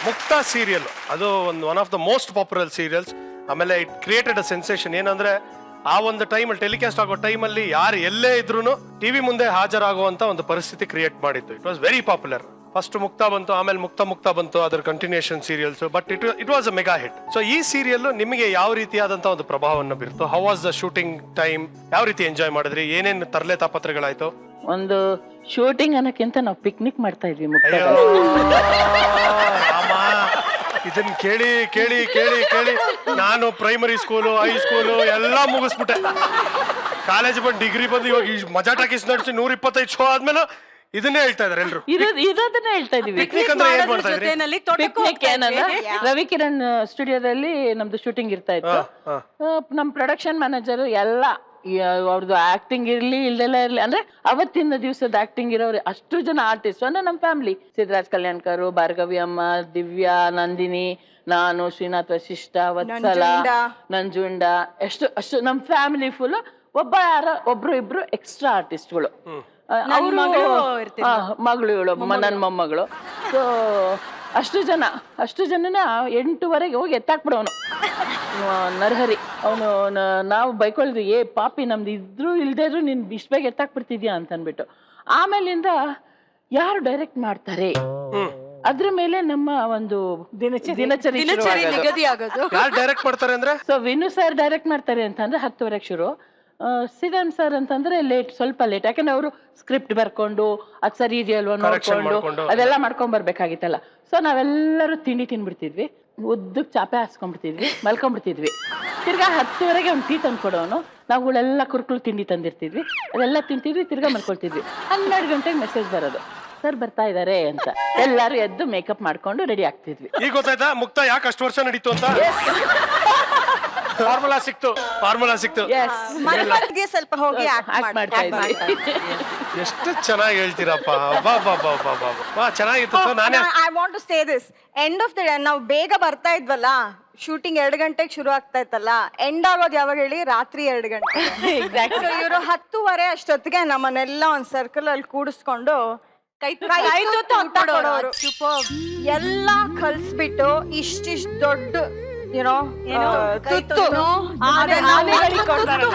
ಮುಕ್ತ ಸೀರಿಯಲ್ ಅದು one of the most popular serials. ಆಮೇಲೆ ಇಟ್ ಕ್ರಿಯೇಟೆಡ್ ಅ ಸೆನ್ಸೇಷನ್. ಏನಂದ್ರೆ ಆ ಒಂದು ಟೈಮಲ್ಲಿ ಟೆಲಿಕಾಸ್ಟ್ ಆಗೋ ಟೈಮಲ್ಲಿ ಯಾರು ಎಲ್ಲೇ ಇದ್ರೂ ಟಿವಿ ಮುಂದೆ ಹಾಜರಾಗುವಂತ ಒಂದು ಪರಿಸ್ಥಿತಿ ಕ್ರಿಯೇಟ್ ಮಾಡಿತ್ತು. It was very popular. First Muktha ಬಂತು, ಆಮೇಲೆ ಮುಕ್ತ ಬಂತು, ಅದರ continuation serials. But it was a mega hit. So ಈ ಸೀರಿಯಲ್ ನಿಮಗೆ ಯಾವ ರೀತಿಯಾದಂತ ಒಂದು ಪ್ರಭಾವವನ್ನು ಬೀರ್ತು? How was the shooting time? ಯಾವ ರೀತಿ ಎಂಜಾಯ್ ಮಾಡಿದ್ರಿ? ಏನೇನು ತರಲೆ ತಾಪತ್ರಗಳಾಯ್ತು? ಒಂದು ಶೂಟಿಂಗ್ ಅನ್ನೋಕ್ಕಿಂತ ನಾವು ಪಿಕ್ನಿಕ್ ಮಾಡ್ತಾ ಇದ್ವಿ ಮುಕ್ತ. ಇದನ್ನ ಕೇಳಿ ಕೇಳಿ ಕೇಳಿ ಕೇಳಿ ನಾನು ಪ್ರೈಮರಿ ಸ್ಕೂಲು, ಹೈಸ್ಕೂಲು ಎಲ್ಲ ಮುಗಿಸ್ಬಿಟ್ಟೆ. ಕಾಲೇಜ್ ಬಂದು ಡಿಗ್ರಿ ಬಂದು ಇವಾಗ ಮಜಾ ಟಾಕೀಸ್ ನಡೆಸಿ 125 ಶೋ ಆದ್ಮೇಲೆ ಇದನ್ನೇ ಹೇಳ್ತಾ ಇದಾರೆ ಎಲ್ರು. ಇರೋದನ್ನ ಹೇಳ್ತಾ ಇದೀವಿ. ಪಿಕ್ನಿಕ್ ಅಂದ್ರೆ ಏನ್ ಮಾಡ್ತಾ ಇದ್ರಿ? ಪಿಕ್ನಿಕ್ ಏನಲ್ಲ, ರವಿಕಿರಣ್ ಸ್ಟುಡಿಯೋದಲ್ಲಿ ನಮ್ದು ಶೂಟಿಂಗ್ ಇರ್ತಾ ಇತ್ತು. ನಮ್ ಪ್ರೊಡಕ್ಷನ್ ಮ್ಯಾನೇಜರ್ ಎಲ್ಲ ಅವ್ರದ್ದು ಆಕ್ಟಿಂಗ್ ಇರ್ಲಿ ಇಲ್ದೆಲ್ಲ ಇರ್ಲಿ, ಅಂದ್ರೆ ಅವತ್ತಿನ ದಿವಸದ ಆಕ್ಟಿಂಗ್ ಇರೋರು ಅಷ್ಟು ಜನ ಆರ್ಟಿಸ್ಟ್ ಅಂದ್ರೆ ನಮ್ ಫ್ಯಾಮಿಲಿ. ಸಿದ್ದರಾಜ್ ಕಲ್ಯಾಣ್ಕರ್, ಭಾರ್ಗವಿ ಅಮ್ಮ, ದಿವ್ಯಾ, ನಂದಿನಿ, ನಾನು, ಶ್ರೀನಾಥ್ ವಶಿಷ್ಠ, ವತ್ಸಲ, ನಂಜುಂಡ, ಅಷ್ಟು ನಮ್ ಫ್ಯಾಮಿಲಿ ಫುಲ್. ಒಬ್ರು ಇಬ್ರು ಎಕ್ಸ್ಟ್ರಾ ಆರ್ಟಿಸ್ಟ್ಗಳು. ಮಗಳು ಇವಳು, ನನ್ನ ಮೊಮ್ಮಗಳು. ಸೊ ಅಷ್ಟು ಜನನ 8:30 ಹೋಗಿ ಎತ್ತಾಕ್ಬಿಡೋನು ನರಹರಿ. ಅವನು ನಾವು ಬೈಕೊಳ್ದ್ವಿ, ಪಾಪಿ ನಮ್ದು ಇದ್ರು ಇಲ್ದೇ ಇದ್ರು ನೀನ್ ಇಷ್ಟ ಬೇಗ ಎತ್ತಾಕ್ಬಿಡ್ತಿದ್ಯಾ ಅಂತ ಅನ್ಬಿಟ್ಟು. ಆಮೇಲಿಂದ ಯಾರು ಡೈರೆಕ್ಟ್ ಮಾಡ್ತಾರೆ ಅದ್ರ ಮೇಲೆ ನಮ್ಮ ಒಂದು ದಿನಚರಿ ನಿಗದಿ ಆಗೋದು. ಯಾರು ಡೈರೆಕ್ಟ್ ಮಾಡ್ತಾರೆ ಅಂದ್ರೆ? ಸೊ ವಿನು ಸರ್ ಡೈರೆಕ್ಟ್ ಮಾಡ್ತಾರೆ ಅಂತಂದ್ರೆ 10:30 ಶುರು. ಸಿದನ್ ಸರ್ ಅಂತಂದ್ರೆ ಸ್ವಲ್ಪ ಲೇಟ್. ಯಾಕಂದ್ರೆ ಅವರು ಸ್ಕ್ರಿಪ್ಟ್ ಬರ್ಕೊಂಡು ಅದ್ ಸರಿ ಇದೆಯಲ್ವಾ ನೋಡ್ಕೊಂಡು ಅದೆಲ್ಲ ಮಾಡ್ಕೊಂಡ್ ಬರ್ಬೇಕಾಗಿತ್ತಲ್ಲ. ಸೊ ನಾವೆಲ್ಲರೂ ತಿಂಡಿ ತಿನ್ಬಿಡ್ತಿದ್ವಿ, ಉದ್ದಕ್ ಚಾಪೆ ಹಾಸ್ಕೊಂಡ್ಬಿಡ್ತಿದ್ವಿ, ಮಲ್ಕೊಂಡ್ಬಿಡ್ತಿದ್ವಿ. ತಿರ್ಗಾ 10:30 ಅವ್ನು ಟೀ ತಂದು ಕೊಡೋನು. ನಾವುಗಳೆಲ್ಲ ಕುರ್ಕುಳು ತಿಂಡಿ ತಂದಿರ್ತಿದ್ವಿ, ಅದೆಲ್ಲ ತಿಂತಿದ್ವಿ, ತಿರ್ಗಾ ಮಲ್ಕೊಳ್ತಿದ್ವಿ. 12 ಗಂಟೆಗೆ ಮೆಸೇಜ್ ಬರೋದು, ಸರ್ ಬರ್ತಾ ಇದಾರೆ ಅಂತ. ಎಲ್ಲಾರು ಎದ್ದು ಮೇಕಪ್ ಮಾಡ್ಕೊಂಡು ರೆಡಿ ಆಗ್ತಿದ್ವಿ. ಈಗ ಗೊತ್ತಾಯ್ತಾ ಮುಕ್ತ ಯಾಕೆ ಅಷ್ಟು ವರ್ಷ ನಡೀತು ಅಂತ? ಫಾರ್ಮುಲಾ ಸಿಕ್ತು. ಸ್ವಲ್ಪ ಹೋಗಿ ಮಾಡ್ತಾ ಇದ್ವಿ. ಎಷ್ಟು ಚೆನ್ನಾಗಿ ಹೇಳ್ತೀರಪ್ಪ. ಚೆನ್ನಾಗಿತ್ತು. I want to say this, end of the day ನಾವು ಬೇಗ ಬರ್ತಾ ಇದ್ವಲ್ಲ, ಶೂಟಿಂಗ್ 2 ಗಂಟೆಗೆ ಶುರು ಆಗ್ತಾ ಇತ್ತಲ್ಲ, ಎಂಡ್ ಆಗೋದು ಯಾವಾಗ ಹೇಳಿ? ರಾತ್ರಿ 2 ಗಂಟೆ. ಇವರು 10:30 ಅಷ್ಟೊತ್ತಿಗೆ ನಮ್ಮನ್ನೆಲ್ಲ ಒಂದ್ ಸರ್ಕಲ್ ಅಲ್ಲಿ ಕೂಡಿಸ್ಕೊಂಡು ಎಲ್ಲ ಕಲ್ಸ್ಬಿಟ್ಟು ಇಷ್ಟಿಷ್ಟು ದೊಡ್ಡ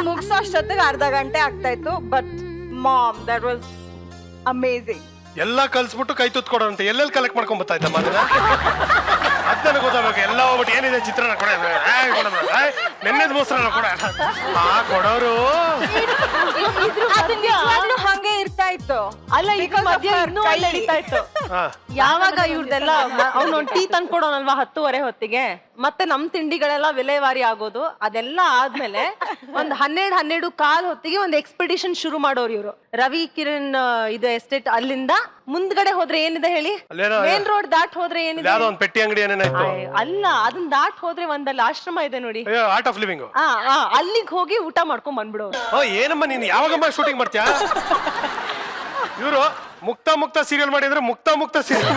ಮುಗಿಸೋ ಅಷ್ಟೊತ್ತಿಗೆ ಅರ್ಧ ಗಂಟೆ ಆಗ್ತಾ ಇತ್ತು. But ma'am, that was amazing. ಎಲ್ಲ ಕಲ್ಸ್ಬಿಟ್ಟು ಕೈ ತುತ್ತು ಕೊಡೋಂತ ಎಲ್ಲೆಲ್ಲಿ ಕಲೆಕ್ಟ್ ಮಾಡ್ಕೊಂಡ್ ಬರ್ತಾ ಇದ್ದ ಮಾತ್ರ ಅದನ್ನ ಗೊತ್ತಾಗಬೇಕು. ಎಲ್ಲ ಹೋಗ್ಬಿಟ್ಟು ಏನಿದೆ ಚಿತ್ರಾನ್ನ ಕೊಡ, ನೆನ್ನೆದ ಮೊಸರನ್ನ ಕೊಡ, ಕೊಡೋರು ಹಂಗೆ ಇರ್ತಾ ಇತ್ತು. ಅಲ್ಲ ಈಗ ಮಧ್ಯ ನಡೀತಾ ಇತ್ತು. ಯಾವಾಗ ಇವ್ರದೆಲ್ಲ ಅವ್ನೊಂದು ಟೀ ತಂದು ಕೊಡೋನಲ್ವಾ 10:30 ಹೊತ್ತಿಗೆ, ಮತ್ತೆ ನಮ್ ತಿಂಡಿಗಳೆಲ್ಲ ವಿಲೇವಾರಿ ಆಗೋದು. ಅದೆಲ್ಲ ಆದ್ಮೇಲೆ ಒಂದ್ 12:15 ಹೊತ್ತಿಗೆ ಒಂದು ಎಕ್ಸ್ಪಿಡಿಷನ್ ಶುರು ಮಾಡೋರು ಇವ್ರು. ರವಿ ಕಿರಣ್ ಇದು ಎಸ್ಟೇಟ್ ಅಲ್ಲಿಂದ ಮುಂದ್ಗಡೆ ಹೋದ್ರೆ ಏನಿದೆ ಹೇಳಿ? ಮೇನ್ ರೋಡ್ ದಾಟ್ ಹೋದ್ರೆ ಏನಿದೆ? ಪೆಟ್ಟಿ ಅಂಗಡಿ ಏನೇನಾಯ್ತು? ಅಲ್ಲ, ಅದನ್ನ ದಾಟ್ ಹೋದ್ರೆ ಒಂದಲ್ಲಿ ಆಶ್ರಮ ಇದೆ ನೋಡಿ, ಆರ್ಟ್ ಆಫ್ ಲಿವಿಂಗ್. ಅಲ್ಲಿಗೆ ಹೋಗಿ ಊಟ ಮಾಡ್ಕೊಂಡ್ ಬಂದ್ಬಿಡೋರು. ಏನಮ್ಮ ನೀನು ಯಾವಾಗಮ್ಮ ಶೂಟಿಂಗ್ ಮಾಡ್ತೀಯಾ? ಇವರು ಮುಕ್ತ ಸೀರಿಯಲ್ ಮಾಡಿದ್ರೆ ಮುಕ್ತ ಸೀರಿಯಲ್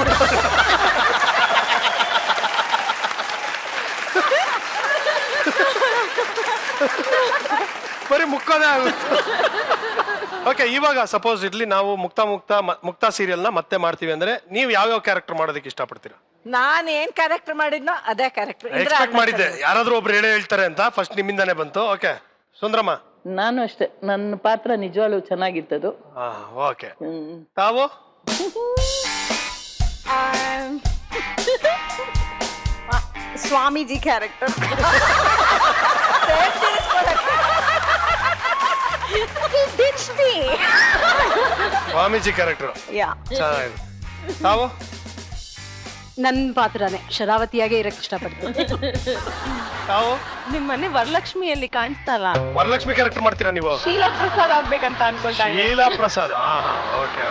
ಬರೀ ಮುಕ್ಕೋದೇ ಆಗುತ್ತೆ. ಓಕೆ, ಇವಾಗ ಸಪೋಸ್ ಇರ್ಲಿ ನಾವು ಮುಕ್ತ ಸೀರಿಯಲ್ ನ ಮತ್ತೆ ಮಾಡ್ತೀವಿ ಅಂದ್ರೆ ನೀವು ಯಾವ ಕ್ಯಾರೆಕ್ಟರ್ ಮಾಡೋದಕ್ಕೆ ಇಷ್ಟಪಡ್ತೀರಾ? ನಾನ್ ಏನ್ ಕ್ಯಾರೆಕ್ಟರ್ ಮಾಡಿದ್ನೋ ಅದೇ ಕ್ಯಾರೆಕ್ಟರ್ ಎಕ್ಸ್ಪೆಕ್ಟ್ ಮಾಡಿದ್ದೆ. ಯಾರಾದ್ರೂ ಒಬ್ರು ಹೇಳ್ತಾರೆ ಅಂತ ಫಸ್ಟ್ ನಿಮ್ಮಿಂದಾನೇ ಬಂತು. ಓಕೆ ಸುಂದ್ರಮ್ಮ? ನಾನು ಅಷ್ಟೇ, ನನ್ನ ಪಾತ್ರ ನಿಜವಾಗ್ಲೂ ಚೆನ್ನಾಗಿತ್ತದು. ಓಕೆ, ತಾವು? ಸ್ವಾಮೀಜಿ ಕ್ಯಾರೆಕ್ಟರ್. ಸ್ವಾಮೀಜಿ ಕ್ಯಾರೆಕ್ಟರ್ ಚೆನ್ನಾಗಿದೆ. ತಾವು? ನನ್ ಪಾತ್ರನೇ ಶರಾವತಿಯಾಗೆ ಇರಕ್ ಇಷ್ಟಪಡ್ತೀನಿ. ತಾವು? ನಿಮ್ ಮನೆ ವರಲಕ್ಷ್ಮಿಯಲ್ಲಿ ಕಾಣಿಸ್ತಲ್ಲ, ವರಲಕ್ಷ್ಮಿ ಕ್ಯಾರೆಕ್ಟರ್ ಮಾಡ್ತೀರಾ ನೀವು? ಶೀಲಾ ಪ್ರಸಾದ್ ಆಗ್ಬೇಕಂತ ಅನ್ಕೊಳ್ತಾ. ಶೀಲಾ ಪ್ರಸಾದ್. ಓಕೆ.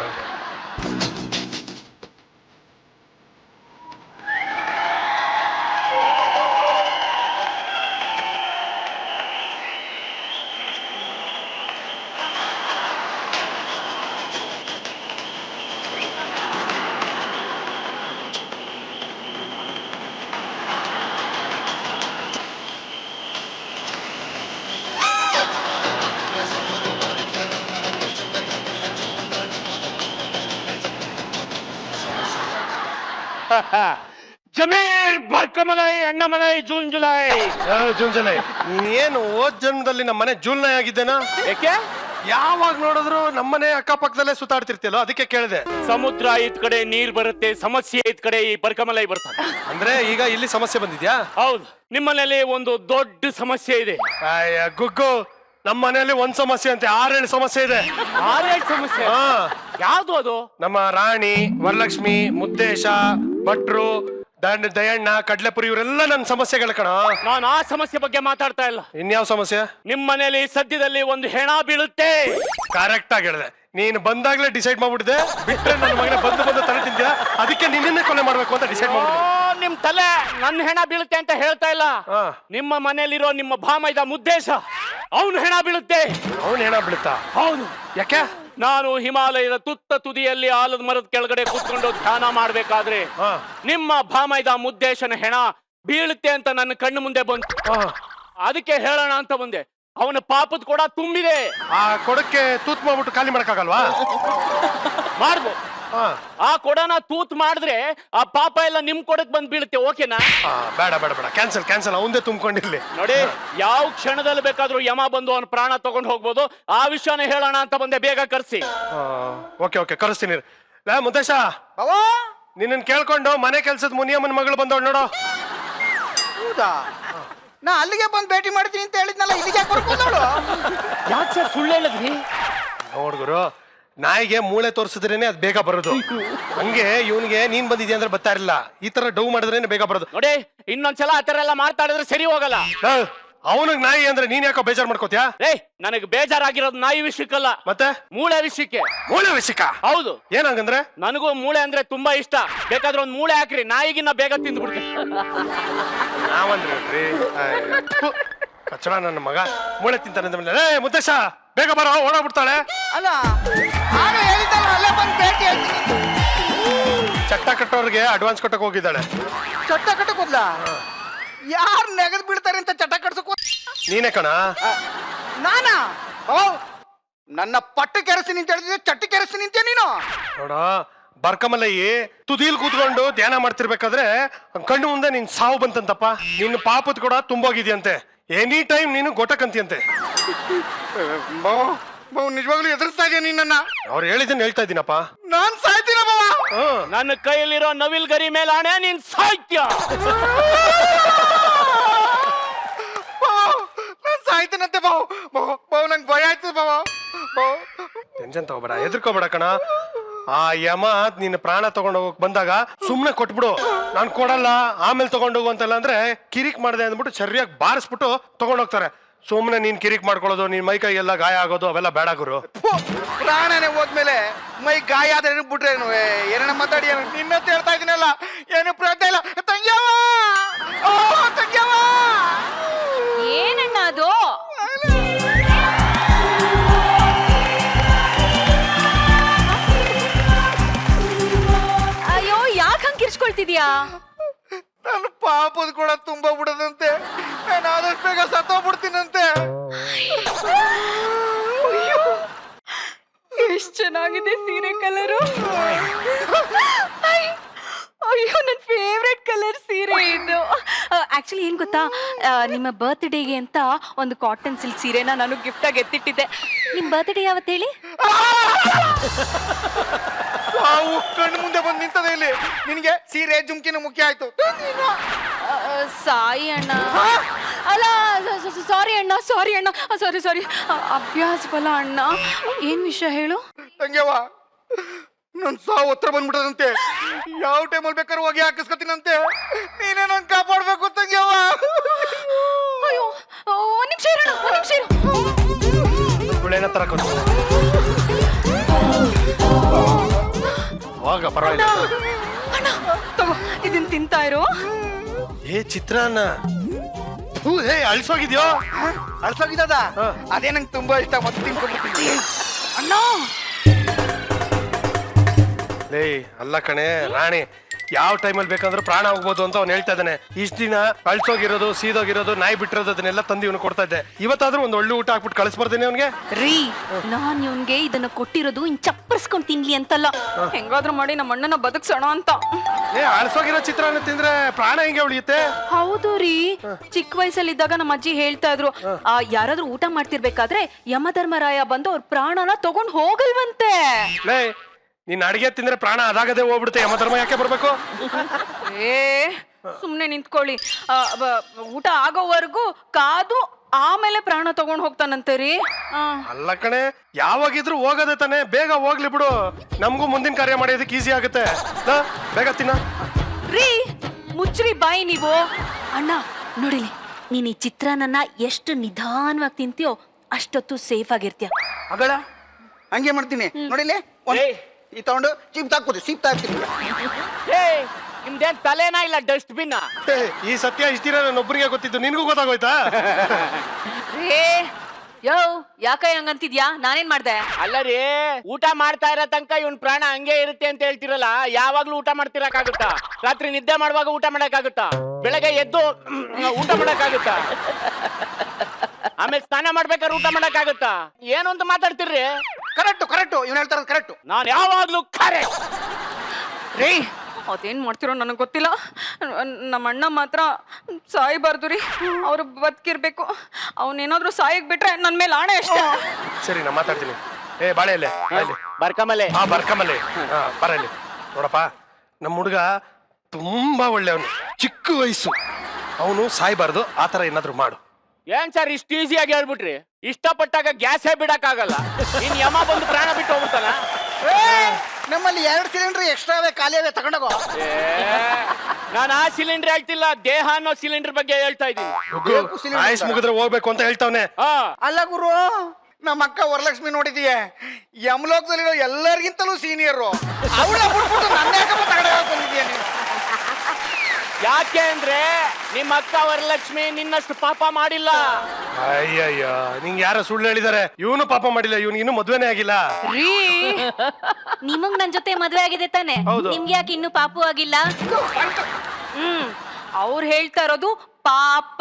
ಜಮೀರ್ ಬರ್ಕಮಲೈ Annamalai June July. June July ಏನು ಓದ್ ಜನ್ಮದಲ್ಲಿ ನಮ್ಮನೆ ಜೂಲ್ನೈ ಆಗಿದ್ದೇನಾ? ಯಾಕೆ? ಯಾವಾಗ ನೋಡಿದ್ರು ನಮ್ಮನೆ ಅಕ್ಕಪಕ್ಕದಲ್ಲೇ ಸುತ್ತಾಡ್ತಿರ್ತಿಯಲ್ಲ, ಅದಕ್ಕೆ ಕೇಳಿದೆ. ಸಮುದ್ರ ಇದ್ ಕಡೆ ನೀರ್ ಬರುತ್ತೆ, ಸಮಸ್ಯೆ ಇದ್ ಕಡೆ ಈ ಬರ್ಕಮಲೈ ಬರ್ತಾನೆ. ಅಂದ್ರೆ ಈಗ ಇಲ್ಲಿ ಸಮಸ್ಯೆ ಬಂದಿದ್ಯಾ? ಹೌದು, ನಿಮ್ಮನೇಲಿ ಒಂದು ದೊಡ್ಡ ಸಮಸ್ಯೆ ಇದೆ. ಅಯ್ಯ ಗುಗ್ಗು, ನಮ್ಮ ಮನೆಯಲ್ಲಿ ಒಂದ್ ಸಮಸ್ಯೆ ಅಂತೆ 6-7 ಸಮಸ್ಯೆ ಇದೆ. 6-7 ಸಮಸ್ಯೆ? ಹಾ, ಯಾವ್ದು ಅದು? ನಮ್ಮ ರಾಣಿ, ವರಲಕ್ಷ್ಮಿ, ಮುದ್ದೇಶ, ಭಟ್ರು, ದಯಣ್ಣ, ಕಡ್ಲೆಪುರಿ ಇವರೆಲ್ಲ ನನ್ನ ಸಮಸ್ಯೆಗಳ ಕಣ. ನಾನು ಆ ಸಮಸ್ಯೆ ಬಗ್ಗೆ ಮಾತಾಡ್ತಾ ಇಲ್ಲ. ಇನ್ಯಾವ ಸಮಸ್ಯೆ? ನಿಮ್ ಮನೇಲಿ ಸದ್ಯದಲ್ಲಿ ಒಂದು ಹೆಣ ಬೀಳುತ್ತೆ. ಕರೆಕ್ಟ್ ಆಗಿ ಹೇಳಿದೆ. ನೀನು ಬಂದಾಗ್ಲೇ ಡಿಸೈಡ್ ಮಾಡ್ಬಿಟ್ಟಿದೆ, ಬಿಟ್ರೆ ನನ್ನ ಮಗನ ಬಂದು ತಲೆ ತಿಂದ್ಯಾ, ಅದಕ್ಕೆ ನಿನ್ನೇ ಕೊಲೆ ಮಾಡ್ಬೇಕು ಅಂತ ಡಿಸೈಡ್ ಮಾಡ್ಬಿಟ್ಟಿದೆ. ನಿಮ್ ತಲೆ ನನ್ನ ಹೆಣ ಬೀಳುತ್ತೆ ಅಂತ ಹೇಳ್ತಾ ಇಲ್ಲ. ಹಾ. ನಿಮ್ಮ ಮನೇಲಿರೋ ನಿಮ್ಮ ಭಾಮೈದ ಮುದ್ದೇಶ, ಅವನು ಹೆಣ ಬೀಳುತ್ತೆ. ಅವನು ಹೆಣ ಬೀಳುತ್ತಾ? ಹೌದು. ಯಾಕೆ? ನಾನು ಹಿಮಾಲಯದ ತುತ್ತ ತುದಿಯಲ್ಲಿ ಆಲದ ಮರದ ಕೆಳಗಡೆ ಕೂತ್ಕೊಂಡು ಧ್ಯಾನ ಮಾಡ್ಬೇಕಾದ್ರೆ ಹಾ. ನಿಮ್ಮ ಭಾಮೈದ ಮುದ್ದೇಶನ ಹೆಣ ಬೀಳುತ್ತೆ ಅಂತ ನನ್ನ ಕಣ್ಣು ಮುಂದೆ ಬಂತು. ಹಾ. ಅದಕ್ಕೆ ಹೇಳೋಣ ಅಂತ ಬಂದೆ. ಅವನ ಪಾಪದ ಕೂಡ ತುಂಬಿದೆ. ಆ ಕೊಡಕ್ಕೆ ತೂತ್ ಮಾಡ್ಬಿಟ್ಟು ಖಾಲಿ ಮಾಡಕ್ಕಾಗಲ್ವಾ? ಮಾಡ್ಬೋ. ಹಾ. ಆ ಕೊಡನ ತೂತ್ ಮಾಡಿದ್ರೆ ಆ ಪಾಪ ಎಲ್ಲ ನಿಮ್ ಕೊಡಕ್ ಬಂದ್ ಬೀಳುತ್ತೆ. ಓಕೆನಾ? ಬೇಡ ಬೇಡ ಬೇಡ, ಕ್ಯಾನ್ಸಲ್. ಅವಂದೇ ತುಂಬಿಕೊಂಡಿರ್ಲಿ. ನೋಡಿ, ಯಾವ ಕ್ಷಣದಲ್ಲಿ ಬೇಕಾದ್ರೂ ಯಮ ಬಂದು ಅವನ ಪ್ರಾಣ ತಗೊಂಡು ಹೋಗ್ಬೋದು. ಆ ವಿಷಯನೇ ಹೇಳೋಣ ಅಂತ ಬಂದೆ. ಬೇಗ ಕರ್ಸಿ. ಓಕೆ ಕರೆಸ್ತೀನಿ. ಮುದ್ದೇಶ, ನಿನ್ನ ಕೇಳ್ಕೊಂಡು ಮನೆ ಕೆಲ್ಸದ ಮುನಿಯಮ್ಮನ ಮಗಳು ಬಂದವಳು ನೋಡು. ಹೌದಾ? ನಾ ಅಲ್ಲಿಗೆ ಬಂದು ಭೇಟಿ ಮಾಡ್ತೀನಿ ಅಂತ ಹೇಳಿದ್ನಲ್ಲ, ಇಲ್ಲಿಗೆ ಬರ್ಕೊಂಡವಳು. ಯಾಕೆ ಸರ್ ಸುಳ್ಳು ಹೇಳಿದ್ರಿ? ನೋಡ್ಗುರು, ನಾಯಿಗೆ ಮೂಳೆ ತೋರಿಸಿದ್ರೇನೆ ಅದ್ ಬೇಗ ಬರೋದು. ಹಂಗೆ ಇವನಿಗೆ ನೀನ್ ಬಂದಿದ್ಯಾ ಅಂದ್ರೆ ಬರ್ತಾ ಇರಲಿಲ್ಲ. ಈ ತರ ಡೌ ಮಾಡಿದ್ರೇನೆ ಬೇಗ ಬರೋದು. ನೋಡಿ, ಇನ್ನೊಂದ್ಸಲ ಆ ತರ ಎಲ್ಲ ಮಾತಾಡಿದ್ರೆ ಸರಿ ಹೋಗಲ್ಲ. ಅವನಿಗೆ ನಾಯಿ ಅಂದ್ರೆ ನೀನ್ ಯಾಕೋ ಬೇಜಾರ್ ಮಾಡ್ಕೋತ್ಯಾ? ನನಗೆ ಬೇಜಾರಾಗಿರೋದು ನಾಯಿ ವಿಷಯಕ್ಕಲ್ಲ, ಮತ್ತೆ ಮೂಳೆ ವಿಷಯಕ್ಕೆ. ಮೂಳೆ ವಿಷಯಕ್ಕ? ಹೌದು. ಏನಂಗಂದ್ರೆ? ನನಗೂ ಮೂಳೆ ಅಂದ್ರೆ ತುಂಬಾ ಇಷ್ಟ. ಬೇಕಾದ್ರೆ ಒಂದ್ ಮೂಳೆ ಹಾಕ್ರಿ, ನಾಯಿಗಿನ್ನ ಬೇಗ ತಿಂದು ಬಿಡ್ತೀನಿ. ನಾವಂದ್ರಿ ಕಚ್ಚಡ ನನ್ನ ಮಗ ಮೂಳೆ ತಿಂತಾನೆ. ಮುದ್ದೇಶ, ಬೇಗ ಬರೋ, ಓಡಾಡ್ಬಿಡ್ತಾಳೆ. ಅಲ್ಲ, ನಾನು ಹೇಳಿದ್ದಲ್ಲ, ಅಲ್ಲೇ ಬಂದು ಭೇಟಿ ಆಗ್ತೀನಿ. ಚಟ್ಟ ಕಟ್ಟೋರ್ಗೆ ಅಡ್ವಾನ್ಸ್ ಕೊಟ್ಟಕ್ ಹೋಗಿದ್ದಾಳೆ. ಚಟ್ಟ ಕಟ್ಟಕ್ ಹೋದ್ಲ? ಯಾರು ನೆಗದ್ ಬೀಳ್ತಾರೆ ಅಂತ ಚಟ್ಟ ಕಟ್ಸಕ್ ನೀನೇ ಕಣ. ನಾನಾ? ನನ್ನ ಪಟ್ಟು ಕೆರಸಿ ನಿಂತ ಹೇಳಿದ್ರೆ ಚಟ್ಟಿ ಕೆರಸಿ ನಿಂತೆ ನೀನು. ನೋಡ, ಬರ್ಕಮಲಯ್ಯಿ ತುದಿಲ್ ಕೂತ್ಕೊಂಡು ಧ್ಯಾನ ಮಾಡ್ತಿರ್ಬೇಕಾದ್ರೆ ಕಣ್ಣು ಮುಂದೆ ನಿನ್ ಸಾವು ಬಂತಂತಪ್ಪ. ನಿನ್ನ ಪಾಪದ ಕೂಡ ತುಂಬೋಗಿದ್ಯಂತೆ. ಎನಿ ಟೈಮ್ ನೀನು ಗೊಟಕಂತಿಯಂತೆ. ನಿಜವಾಗ್ಲೂ ಎದುರಿಸ್ತಾ ಇದೆಯಾ ನೀನ್? ಅವ್ರು ಹೇಳಿದ್ದನ್ನ ಹೇಳ್ತಾ ಇದ್ದೀನಪ್ಪ. ನಾನ್ ಸಾಯ್ತೀನ ಬಾವ. ನನ್ನ ಕೈಯಲ್ಲಿರೋ ನವಿಲ್ ಗರಿ ಮೇಲೆ ಆಣೆ, ನೀನ್ ಸಾಯ್ತ್ಯ. ನಾನ್ ಸಾಯ್ತೀನಂತೆ ಬಾವು. ಬಾವು ನಂಗೆ ಭಯ ಆಯ್ತು ಬಾವ. ಟೆನ್ಷನ್ ತಗೋಬೇಡ, ಹೆದರ್ಕೋಬೇಡ ಕಣ. ಆ ಯಮ ನಿನ್ನ ಪ್ರಾಣ ತಗೊಂಡು ಹೋಗಕ್ ಬಂದಾಗ ಸುಮ್ನೆ ಕೊಟ್ಬಿಡು. ನಾನ್ ಕೊಡಲ್ಲ, ಆಮೇಲೆ ತಗೊಂಡೋಗು ಅಂತಲ್ಲ ಅಂದ್ರೆ ಕಿರಿಕ್ ಮಾಡಿದೆ ಅಂದ್ಬಿಟ್ಟು ಸರಿಯಾಗಿ ಬಾರಿಸ್ಬಿಟ್ಟು ತಗೊಂಡೋಗ್ತಾರೆ. ಸುಮ್ನೆ ನೀನ್ ಕಿರಿಕ್ ಮಾಡ್ಕೊಳ್ಳೋದು, ನಿನ್ ಮೈ ಕೈ ಎಲ್ಲ ಗಾಯ ಆಗೋದು ಅವೆಲ್ಲ ಬೇಡ ಗುರು. ಪ್ರಾಣನೇ ಹೋದ್ಮೇಲೆ ಮೈ ಗಾಯ ಆದ್ರೆ ಬಿಟ್ರೇನು ಏನನ್ನ ಮಾತಾಡಿ ನಿನ್ನಂತ ಹೇಳ್ತಾ ಇದೀನಲ್ಲ, ಏನು ಪ್ರಯತ್ನ ಇಲ್ಲ. ತಂಗ್ಯವ, ಓ ತಂಗ್ಯವ. ಏನಣ್ಣ ಅದು? ಅಯ್ಯೋ, ಯಾಕೆ ಹಂಗೆ ಕಿರ್ಚ್ಕೊಳ್ತಿದ್ಯಾ? ನನ್ನ ಪಾಪದ ಕೂಡ ತುಂಬಾ ಬಿಡದಂತೆ. ನಾನು ಆದಷ್ಟು ಬೇಗ ಸತ್ತೋಗ್ಬಿಡ್ತೀನಂತೆ. ಎಷ್ಟು ಚೆನ್ನಾಗಿದೆ ಸೀರೆ ಕಲರು. ಅಯ್ಯೋ, ನನ್ನ ಫೇವ್ರೆಟ್ ಕಲರ್ ಸೀರೆ ಇದು. ಆಕ್ಚುಲಿ ಏನ್ ಗೊತ್ತಾ, ನಿಮ್ಮ ಬರ್ತ್ಡೇಗೆ ಅಂತ ಒಂದು ಕಾಟನ್ ಸಿಲ್ಕ್ ಸೀರೆನ ನಾನು ಗಿಫ್ಟ್ ಆಗಿ ಎತ್ತಿಟ್ಟಿದ್ದೆ. ನಿಮ್ ಬರ್ತ್ಡೇ ಯಾವತ್ತು ಹೇಳಿ? ಸಾವು ಕಣ್ಣು ಮುಂದೆ ಬಂದು ನಿಂತದೆ ಇಲ್ಲಿ. ನಿನಗೆ ಸೀರೆ ಜುಮ್ಕಿನ ಮುಖ್ಯ ಆಯ್ತು. ಸಾಯಿ ಅಣ್ಣ, ಅಲ್ಲ ಸಾರಿ ಅಣ್ಣ, ಸಾರಿ ಅಭ್ಯಾಸ ಬಲ ಅಣ್ಣ. ಏನ್ ವಿಷಯ ಹೇಳು? ತಂಗ್ಯವ, ನನ್ ಸಾವು ಹತ್ರ ಬಂದ್ಬಿಟ್ಟದಂತೆ. ಯಾವ ಟೈಮಲ್ಲಿ ಬೇಕಾದ್ರೂ ಹೋಗಿ ಹಾಕಿಸ್ಕೊತೀನಂತೆ. ನೀನೇ ನಂಗೆ ಕಾಪಾಡ್ಬೇಕು ತಂಗ್ಯವ. ಅಯ್ಯೋ, ಒಂದ್ ನಿಮಿಷ ಇರೋಣ. ಗುಳೇನ ತರ ಅವಾಗ ಪರವಾಗಿಲ್ಲ. ಅಣ್ಣ ತಗೋ, ಇದನ್ ತಿಂತಾ ಇರೋ. ಚಿತ್ರಾನ್ನ ಅಳ್ಸೋಗಿದ್ಯೋ? ಅಳ್ಸೋಗಿದ್ದದ? ಅದೇ ನಂಗೆ ತುಂಬಾ ಇಷ್ಟ. ಮತ್ತೆ ತಿನ್ಕೊಂಡ್ಬಿಡ್ತೀನಿ. ಅಣ್ಣ ಅಲ್ಲ ಕಣೆ ರಾಣಿ, ಯಾವ ಟೈಮಲ್ಲಿ ಬೇಕಂದ್ರೆ ಪ್ರಾಣ ಹೋಗ್ಬೋದು ಅಂತ ಅವ್ನು ಹೇಳ್ತಾ ಇದ್ದಾನೆ. ಇಷ್ಟ ದಿನ ಕಳ್ಸೋಗಿರೋದು, ಸೀದೋಗಿರೋದು, ನಾಯಿ ಬಿಟ್ಟಿರೋದು ಅದನ್ನೆಲ್ಲ ತಂದು ಇವನು ಕೊಡ್ತಾ ಇದ್ದೆ. ಇವತ್ತಾದ್ರೂ ಒಂದು ಒಳ್ಳೆ ಊಟ ಹಾಕ್ಬಿಟ್ಟು ಕಳಿಸ್ಬರ್ತೀನಿ ಅವ್ನಿಗೆ. ರೀ ನಾನ್ ಇವ್ನ್ಗೆ ಇದನ್ನ ಕೊಟ್ಟಿರೋದು ಇನ್ ಚಪ್ಪರ್ಸ್ಕೊಂಡ್ ತಿನ್ಲಿ ಅಂತಲ್ಲ, ಹೆಂಗಾದ್ರೂ ಮಾಡಿ ನಮ್ಮ ಅಣ್ಣನ ಬದುಕ್ಸೋಣ ಅಂತ. ಅಳ್ಸೋಗಿರೋ ಚಿತ್ರಾನ್ನ ತಿಂದ್ರೆ ಪ್ರಾಣ ಹೆಂಗೆ ಉಳಿಯುತ್ತೆ? ಹೌದು ರೀ, ಚಿಕ್ಕ ವಯಸ್ಸಲ್ಲಿದ್ದಾಗ ನಮ್ಮ ಅಜ್ಜಿ ಹೇಳ್ತಾ ಇದ್ರು, ಯಾರಾದ್ರೂ ಊಟ ಮಾಡ್ತಿರ್ಬೇಕಾದ್ರೆ ಯಮಧರ್ಮರಾಯ ಬಂದು ಅವ್ರ ಪ್ರಾಣನ ತಗೊಂಡ್ ಹೋಗಲ್ವಂತೆ. ಲೇ, ನೀನ್ ಅಡಿಗೆ ತಿಂದ್ರೆ ಪ್ರಾಣ ಅದಾಗದೆ ಹೋಗ್ಬಿಡುತ್ತೆ, ಯಮಧರ್ಮ ಯಾಕೆ ಬರ್ಬೇಕು? ಏ ಸುಮ್ನೆ ನಿಂತ್ಕೊಳ್ಳಿ, ಊಟ ಆಗೋವರೆಗೂ ಕಾದು ಆಮೇಲೆ ಪ್ರಾಣ ತಗೊಂಡ್ ಹೋಗ್ತಾನಂತೆ ರೀ. ಅಲ್ಲ ಕಣೆ, ಯಾವಾಗಿದ್ರು ಹೋಗದೆ ತಾನೆ, ಬೇಗ ಹೋಗ್ಲಿ ಬಿಡು, ನಮಗೂ ಮುಂದಿನ ಕಾರ್ಯ ಮಾಡೋದಕ್ಕೆ ಈಸಿ ಆಗುತ್ತೆ. ಬೇಗ ತಿನ್ನ ರೀ. ಮುಚ್ಚ್ರಿ ಬಾಯಿ ನೀವು. ಅಣ್ಣ ನೋಡಿಲಿ, ನೀನ್ ಈ ಚಿತ್ರಾನ್ನ ಎಷ್ಟು ನಿಧಾನವಾಗಿ ತಿಂತೀಯೋ ಅಷ್ಟೊತ್ತು ಸೇಫ್ ಆಗಿರ್ತೀಯ. ಅಗಳ ಹಂಗೆ ಮಾಡ್ತೀನಿ ನೋಡಿಲಿ, ಈ ತಗೊಂಡು ಚೀಪ್ ತಾಕ್ಬೋದು, ಚೀಪ್ ತಾಕ್ತೀನಿ. ನಿಮ್ದೇನ್ ತಲೆನಾ ಇಲ್ಲ ಡಸ್ಟ್ಬಿನ್? ಈ ಸತ್ಯ ಇಷ್ಟಿರ ನನ್ನೊಬ್ಬರಿಗೆ ಗೊತ್ತಿದ್ದು, ನಿನ್ಗೂ ಗೊತ್ತಾಗೋಯ್ತಾ? ಯೋ ಯಾಕ ಹಂಗಂತಿದ್ಯಾ? ನಾನೇನ್ ಮಾಡ್ದೆ? ಅಲ್ಲ ರೀ, ಊಟ ಮಾಡ್ತಾ ಇರೋ ತನಕ ಇವನ್ ಪ್ರಾಣ ಹಂಗೆ ಇರುತ್ತೆ ಅಂತ ಹೇಳ್ತಿರಲ್ಲ, ಯಾವಾಗ್ಲೂ ಊಟ ಮಾಡ್ತಿರಕ್ಕಾಗುತ್ತಾ? ರಾತ್ರಿ ನಿದ್ದೆ ಮಾಡುವಾಗ ಊಟ ಮಾಡಕ್ಕಾಗುತ್ತಾ? ಬೆಳಗ್ಗೆ ಎದ್ದು ಊಟ ಮಾಡಕ್ಕಾಗುತ್ತಾ? ಆಮೇಲೆ ಸ್ನಾನ ಮಾಡ್ಬೇಕಾದ್ರೆ ಊಟ ಮಾಡಕ್ಕಾಗುತ್ತಾ? ಏನು ಅಂತ ಮಾತಾಡ್ತಿರ್ರಿ? ಕರೆಕ್ಟು ಇವ್ನು ಹೇಳ್ತಾರ ಕರೆಕ್ಟು. ನಾನು ಯಾವಾಗ್ಲೂ ಕರೆಕ್ಟ್ ರೀ. ಅದೇನ್ ಮಾಡ್ತಿರೋ ನನಗೆ ಗೊತ್ತಿಲ್ಲ, ನಮ್ಮ ಅಣ್ಣ ಮಾತ್ರ ಸಾಯ್ಬಾರ್ದು ರೀ, ಅವ್ರು ಬದುಕಿರ್ಬೇಕು. ಅವನೇನಾದ್ರೂ ಸಾಯಕ್ ಬಿಟ್ರೆ ನನ್ ಮೇಲೆ ಆಣೆ ಅಷ್ಟೇ. ಸರಿ, ನಾ ಮಾತಾಡ್ತೀನಿ. ಬಾಳೆಲೆ ಬರ್ಕಮಲೆ. ಬರ್ಕಮಲೆ, ಬರಲಿ. ನೋಡಪ್ಪ, ನಮ್ಮ ಹುಡುಗ ತುಂಬಾ ಒಳ್ಳೆಯವನು, ಚಿಕ್ಕ ವಯಸ್ಸು, ಅವನು ಸಾಯ್ಬಾರ್ದು. ಆತರ ಏನಾದ್ರು ಮಾಡು. ಏನ್ ಸರ್ ಇಷ್ಟು ಈಸಿಯಾಗಿ ಹೇಳ್ಬಿಟ್ರಿ? ಇಷ್ಟಪಟ್ಟಾಗ ಗ್ಯಾಸೇ ಬಿಡಕ್ಕಾಗಲ್ಲ, ಇನ್ ಯಮ ಬಂದು ಪ್ರಾಣ ಬಿಟ್ಟು ಹೋಗ್ತಾನ? ನಮ್ಮಲ್ಲಿ 2 ಸಿಲಿಂಡರ್ ಎಕ್ಸ್ಟ್ರಾ ಖಾಲಿ ಅವೇ ತಗೊಂಡೋಗೋ. ನಾನು ಆ ಸಿಲಿಂಡರ್ ಹೇಳ್ತಿಲ್ಲ, ದೇಹ ಅನ್ನೋ ಸಿಲಿಂಡರ್ ಬಗ್ಗೆ ಹೇಳ್ತಾ ಇದ್ದೀನಿ. ಆಯುಸ್ ಮುಗಿದ್ರೆ ಹೋಗ್ಬೇಕು ಅಂತ ಹೇಳ್ತಾವನೆ. ಅಲ್ಲ ಗುರು, ನಮ್ಮ ಅಕ್ಕ ವರಲಕ್ಷ್ಮಿ ನೋಡಿದೀಯ, ಯಮಲೋಕದಲ್ಲಿರೋ ಎಲ್ಲರಿಗಿಂತಲೂ ಸೀನಿಯರು. ಅವಳ ಬಿಟ್ಬಿಟ್ಟು ನನ್ನ ಯಾಕಪ್ಪ ತಗಡೆ ಬಂದಿದ್ಯಾ ನೀನು? ಯಾಕೆ ಅಂದ್ರೆ ನಿಮ್ಮ ಅಕ್ಕ ವರಲಕ್ಷ್ಮಿ ನಿನ್ನಷ್ಟು ಪಾಪ ಮಾಡಿಲ್ಲ. ಅಯ್ಯಯ್ಯ, ನಿಂಗೆ ಯಾರ ಸುಳ್ಳು ಹೇಳಿದಾರೆ? ಇವನು ಪಾಪ ಮಾಡಿಲ್ಲ, ಇವನು ಇನ್ನೂ ಮದ್ವೆನೇ ಆಗಿಲ್ಲ. ರೀ, ನಿಮಗ್ ನನ್ ಜೊತೆ ಮದ್ವೆ ಆಗಿದೆ ತಾನೆ, ನಿಮ್ಗೆ ಯಾಕೆ ಇನ್ನು ಪಾಪು ಆಗಿಲ್ಲ? ಅವ್ರು ಹೇಳ್ತಾ ಇರೋದು ಪಾಪ,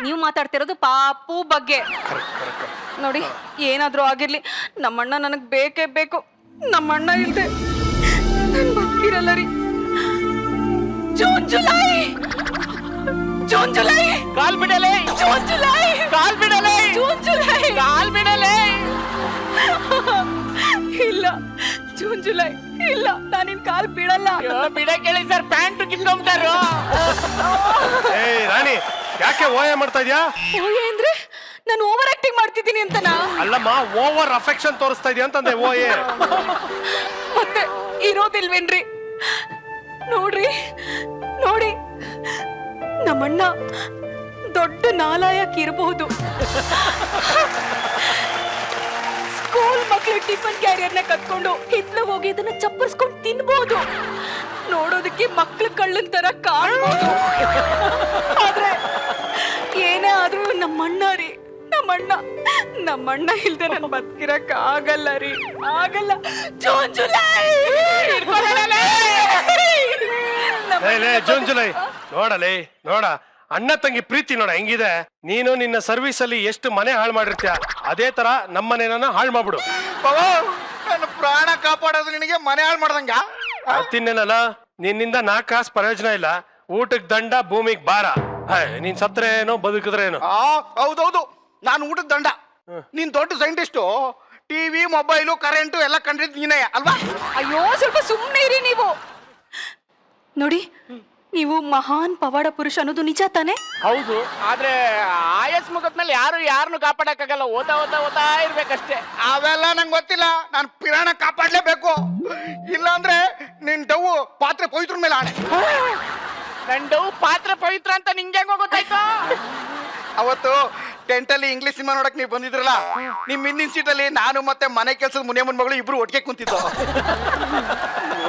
ನೀವು ಮಾತಾಡ್ತಿರೋದು ಪಾಪು ಬಗ್ಗೆ. ನೋಡಿ, ಏನಾದ್ರೂ ಆಗಿರ್ಲಿ, ನಮ್ಮಣ್ಣ ನನಗ್ ಬೇಕೇ ಬೇಕು. ನಮ್ಮಣ್ಣ ಇಲ್ದೆ ನನ್ ಬದುಕಿರಲ್ಲ ರೀ. ಜೂನ್ ಜುಲೈ ಕಾಲ್ ಬಿಡಲೇ, ಜೂನ್ ಜುಲೈ ಕಾಲ್ ಬಿಡಲೇ, ಜೂನ್ ಜುಲೈ ಕಾಲ್ ಬಿಡಲೇ. ಇಲ್ಲ, ಜೂನ್ ಜುಲೈ ಇಲ್ಲ, ನಾನಿನ್ ಕಾಲ್ ಬಿಡಲ್ಲ. ಬಿಡಕ್ಕೆ ಹೇಳಿ ಸರ್, ಪ್ಯಾಂಟ್ ಕಿತ್ಕೊಂಡ್ಬಿಟ್ಟಾರು. ರಾಣಿ, ಯಾಕೆ ಓಯ ಮಾಡ್ತಾ ಇದ್ಯಾ? ಓಯೆ ಅಂದ್ರೆ ನಾನು ಓವರ್ ಆಕ್ಟಿಂಗ್ ಮಾಡ್ತಿದ್ದೀನಿ ಅಂತನಾ? ಅಲ್ಲಮ್ಮ, ಓವರ್ ಅಫೆಕ್ಷನ್ ತೋರಿಸ್ತಾ ಇದೆಯಾ ಅಂತಂದೆ. ಓಯೆ ಮತ್ತೆ ಇರೋದಿಲ್ವೇನ್ರಿ? ನೋಡ್ರಿ, ನೋಡಿ, ನಮ್ಮಣ್ಣ ದೊಡ್ಡ ನಾಲಾಯಕ್ ಇರಬಹುದು. ಸ್ಕೂಲ್ ಮಕ್ಳು ಟಿಫನ್ ಕ್ಯಾರಿಯರ್ನ ಕತ್ಕೊಂಡು ಹಿತ್ಲ ಹೋಗಿ ಅದನ್ನ ಚಪ್ಪರ್ಸ್ಕೊಂಡು ತಿನ್ಬಹುದು. ನೋಡೋದಕ್ಕೆ ಮಕ್ಳು ಕಳ್ಳನ್ ತರ ಕಾಣ್ಬೋದು. ಆದ್ರೆ ಏನೇ ಆದ್ರೂ ನಮ್ಮಣ್ಣ ರೀ, ನಮ್ಮಣ್ಣ ಇಲ್ದೆ ನನ್ ಬದುಕಿರಕ್ ಆಗಲ್ಲ ರೀ, ಆಗಲ್ಲ. ಜೂನ್ ಜುಲೈ ಜೂನ್ ಜುಲೈ ನೋಡ, ಅಣ್ಣ ತಂಗಿ ಪ್ರೀತಿ ನೋಡ ಹೆಂಗಿದೆ. ನೀನು ನಿನ್ನ ಸರ್ವಿಸ್ ಅಲ್ಲಿ ಎಷ್ಟು ಮನೆ ಹಾಳು ಮಾಡಿರ್ತೀಯ, ಅದೇ ತರ ನಮ್ಮನೇನ ಹಾಳು ಮಾಡ್ಬಿಡು. ನನ್ನ ಪ್ರಾಣ ಕಾಪಾಡೋದು ನಿನಗೆ ಮನೆ ಹಾಳು ಮಾಡ್ದಂಗ? ತಿನ್ನೇನಲ್ಲ, ನಿನ್ನಿಂದ 4 ಕಾಸು ಪ್ರಯೋಜನ ಇಲ್ಲ. ಊಟಕ್ಕೆ ದಂಡ, ಭೂಮಿಗೆ ಭಾರ. ನೀನ್ ಸತ್ರೇನೋ ಬದುಕಿದ್ರೇನೋ. ಹೌದೌದು, ನಾನು ಊಟದ ದಂಡ. ನೀನ್ ದೊಡ್ಡ ಸೈಂಟಿಸ್ಟು, ಟಿವಿ, ಮೊಬೈಲು, ಕರೆಂಟು ಎಲ್ಲ ಕಂಡಿದ್ ನೀನೇ ಅಲ್ವಾ? ಅಯ್ಯೋ, ಸ್ವಲ್ಪ ಸುಮ್ಮನೆ ಇರಿ ನೀವು. ನೋಡಿ, ನೀವು ಮಹಾನ್ ಪವಾಡ ಪುರುಷ ಅನ್ನೋದು ನಿಜ ತಾನೆ? ಹೌದು, ಆದ್ರೆ ಆಯಸ್ ಮುಗದ್ಮೇಲೆ ಯಾರನ್ನು ಕಾಪಾಡಕ್ಕಾಗಲ್ಲ. ಓದಾ ಇರ್ಬೇಕಷ್ಟೇ. ಅವೆಲ್ಲ ನಂಗೆ ಗೊತ್ತಿಲ್ಲ, ನಾನು ಪಿರಾಣ ಕಾಪಾಡ್ಲೇಬೇಕು. ಇಲ್ಲಾಂದ್ರೆ ನಿನ್ ಡವ್ ಪಾತ್ರೆ ಪವಿತ್ರ ಮೇಲೆ ಆಣೆ. ನಂಡು ಪಾತ್ರೆ ಪವಿತ್ರ ಅಂತ ನಿಂಗೆ ಗೊತ್ತಾಯ್ತು? ಅವತ್ತು ಟೆಂಟಲ್ಲಿ ಇಂಗ್ಲಿಷ್ ಸಿನಿಮಾ ನೋಡಕ್ ನೀವು ಬಂದಿದ್ರಲ್ಲ, ನಿಮ್ ಹಿಂದಿನ ಸೀಟಲ್ಲಿ ನಾನು ಮತ್ತೆ ಮನೆ ಕೆಲಸದ ಮುನಿಯಮ್ಮನ ಮಗಳು ಇಬ್ರು ಒಟ್ಟಿಗೆ ಕುಂತಿದ್ದು.